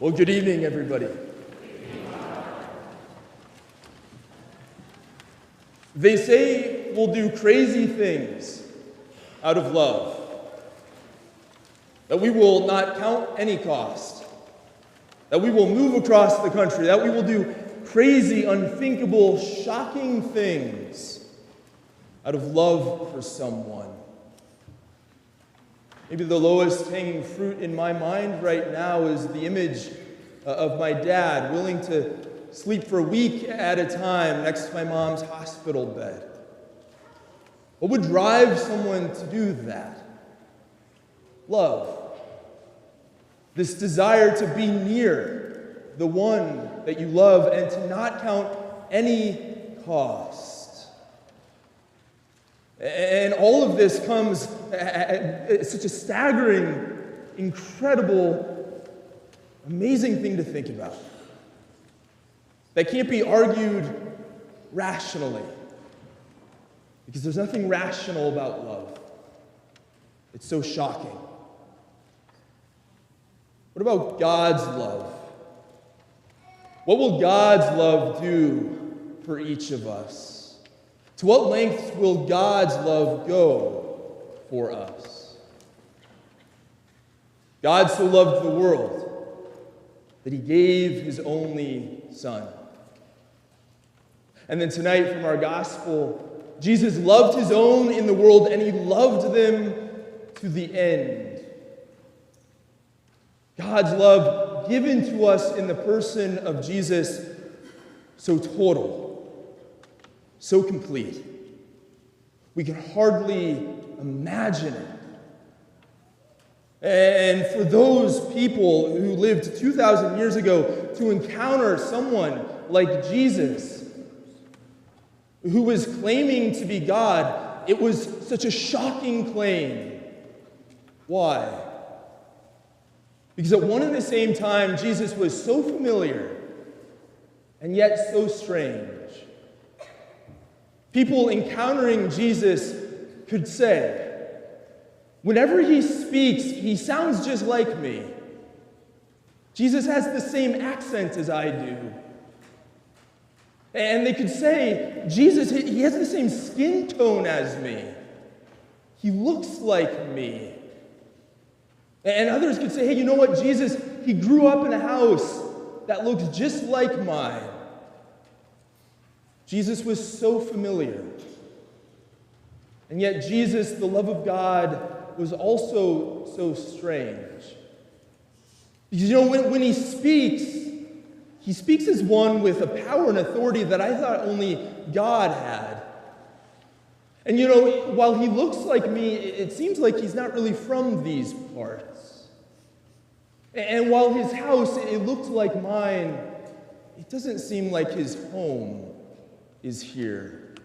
Well, good evening, everybody. They say we'll do crazy things out of love, that we will not count any cost, that we will move across the country, that we will do crazy, unthinkable, shocking things out of love for someone. Maybe the lowest hanging fruit in my mind right now is the image of my dad willing to sleep for a week at a time next to my mom's hospital bed. What would drive someone to do that? Love. This desire to be near the one that you love and to not count any cost. And all of this comes at such a staggering, incredible, amazing thing to think about. That can't be argued rationally. Because there's nothing rational about love. It's so shocking. What about God's love? What will God's love do for each of us? To what lengths will God's love go for us? God so loved the world that he gave his only Son. And then tonight from our gospel, Jesus loved his own in the world and he loved them to the end. God's love given to us in the person of Jesus, so total, so complete. We can hardly imagine it. And for those people who lived 2,000 years ago to encounter someone like Jesus, who was claiming to be God, it was such a shocking claim. Why? Because at one and the same time, Jesus was so familiar and yet so strange. People encountering Jesus could say, whenever he speaks, he sounds just like me. Jesus has the same accent as I do. And they could say, Jesus, he has the same skin tone as me. He looks like me. And others could say, hey, you know what, Jesus, he grew up in a house that looks just like mine. Jesus was so familiar. And yet Jesus, the love of God, was also so strange. Because, you know, when he speaks as one with a power and authority that I thought only God had. And, you know, while he looks like me, it seems like he's not really from these parts. And while his house, it looked like mine, it doesn't seem like his home is here.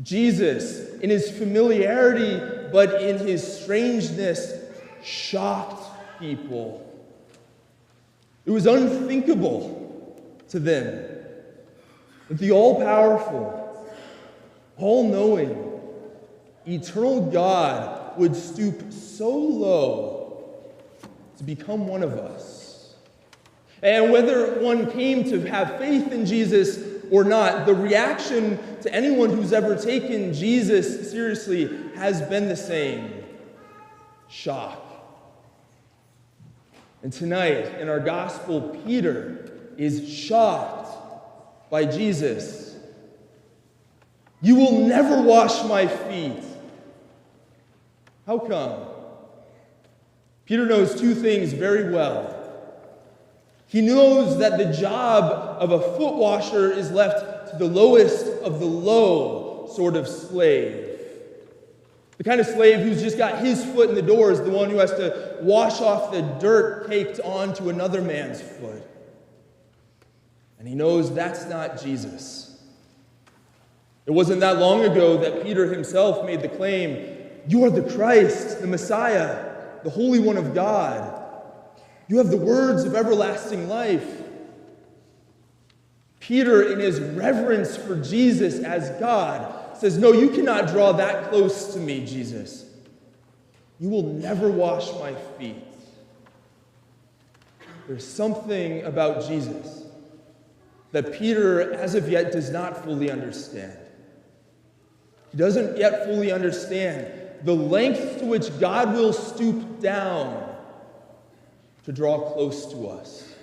Jesus, in his familiarity, but in his strangeness, shocked people. It was unthinkable to them that the all-powerful, all-knowing, eternal God would stoop so low to become one of us. And whether one came to have faith in Jesus or not, the reaction to anyone who's ever taken Jesus seriously has been the same: shock. And tonight, in our gospel, Peter is shocked by Jesus. You will never wash my feet. How come? Peter knows two things very well. He knows that the job of a foot washer is left to the lowest of the low sort of slave. The kind of slave who's just got his foot in the door is the one who has to wash off the dirt caked onto another man's foot. And he knows that's not Jesus. It wasn't that long ago that Peter himself made the claim, "You are the Christ, the Messiah, the Holy One of God. You have the words of everlasting life." Peter, in his reverence for Jesus as God, says, "No, you cannot draw that close to me, Jesus. You will never wash my feet." there's something about Jesus that Peter, as of yet, does not fully understand. He doesn't yet fully understand the length to which God will stoop down to draw close to us.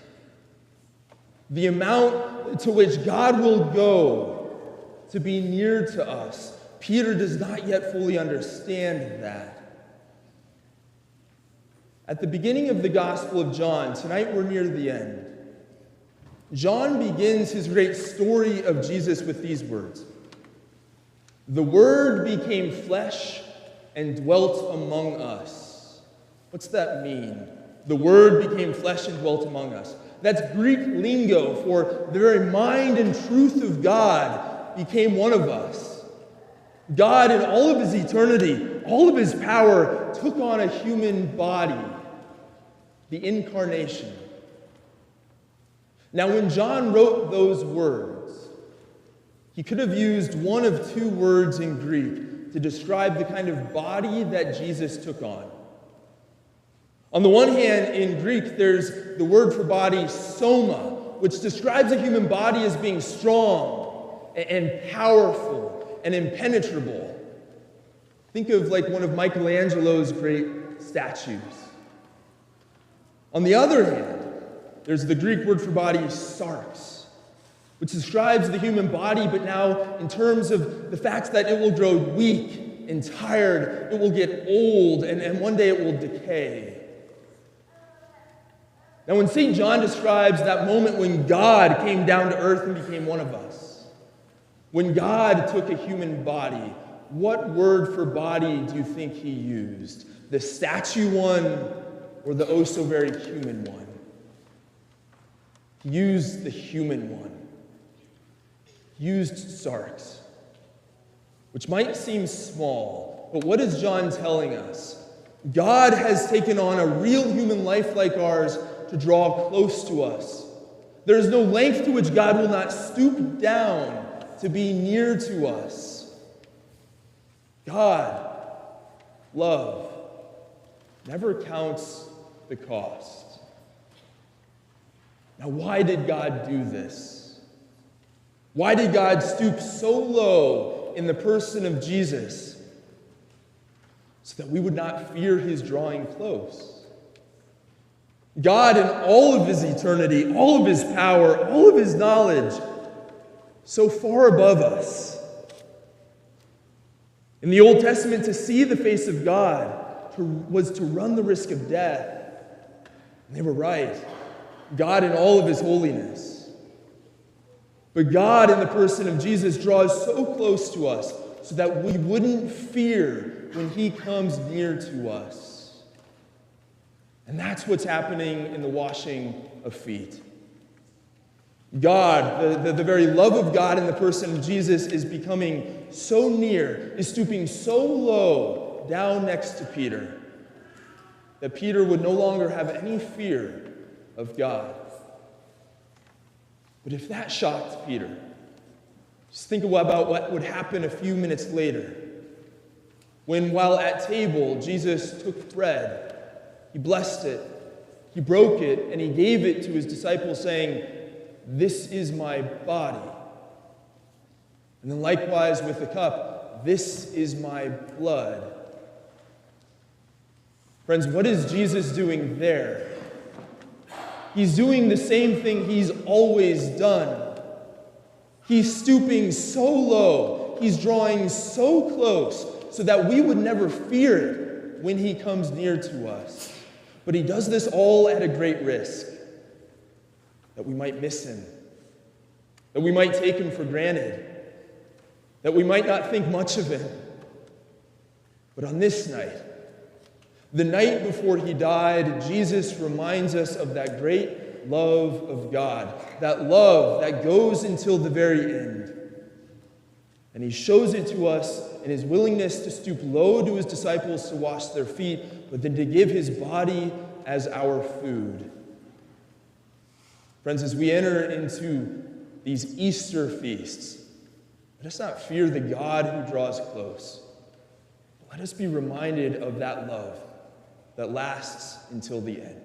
The amount to which God will go to be near to us. Peter does not yet fully understand that. At the beginning of the Gospel of John, tonight we're near the end, John begins his great story of Jesus with these words. The Word became flesh and dwelt among us. What's that mean? The Word became flesh and dwelt among us. That's Greek lingo for the very mind and truth of God became one of us. God, in all of his eternity, all of his power, took on a human body, the incarnation. Now, when John wrote those words, he could have used one of two words in Greek to describe the kind of body that Jesus took on. On the one hand, in Greek, there's the word for body, soma, which describes a human body as being strong and powerful and impenetrable. Think of like one of Michelangelo's great statues. On the other hand, there's the Greek word for body, sarx, which describes the human body, but now in terms of the fact that it will grow weak and tired, it will get old, and one day it will decay. Now, when St. John describes that moment when God came down to earth and became one of us, when God took a human body, what word for body do you think he used? The statue one or the oh-so-very human one? He used the human one. He used sarx, which might seem small, but what is John telling us? God has taken on a real human life like ours to draw close to us. There is no length to which God will not stoop down to be near to us. God, love, never counts the cost. Now, why did God do this? Why did God stoop so low in the person of Jesus so that we would not fear his drawing close? God, in all of his eternity, all of his power, all of his knowledge, so far above us. In the Old Testament, to see the face of God was to run the risk of death. And they were right. God in all of his holiness. But God in the person of Jesus draws so close to us so that we wouldn't fear when he comes near to us. And that's what's happening in the washing of feet. God, the very love of God in the person of Jesus is becoming so near, is stooping so low down next to Peter, that Peter would no longer have any fear of God. But if that shocked Peter, just think about what would happen a few minutes later, when while at table, Jesus took bread, he blessed it, he broke it, and he gave it to his disciples, saying, "This is my body." And then likewise with the cup, "This is my blood." Friends, what is Jesus doing there? He's doing the same thing he's always done. He's stooping so low, he's drawing so close, so that we would never fear it when he comes near to us. But he does this all at a great risk, that we might miss him, that we might take him for granted, that we might not think much of him. But on this night, the night before he died, Jesus reminds us of that great love of God, that love that goes until the very end. And he shows it to us in his willingness to stoop low to his disciples to wash their feet, but then to give his body as our food. Friends, as we enter into these Easter feasts, let us not fear the God who draws close. Let us be reminded of that love that lasts until the end.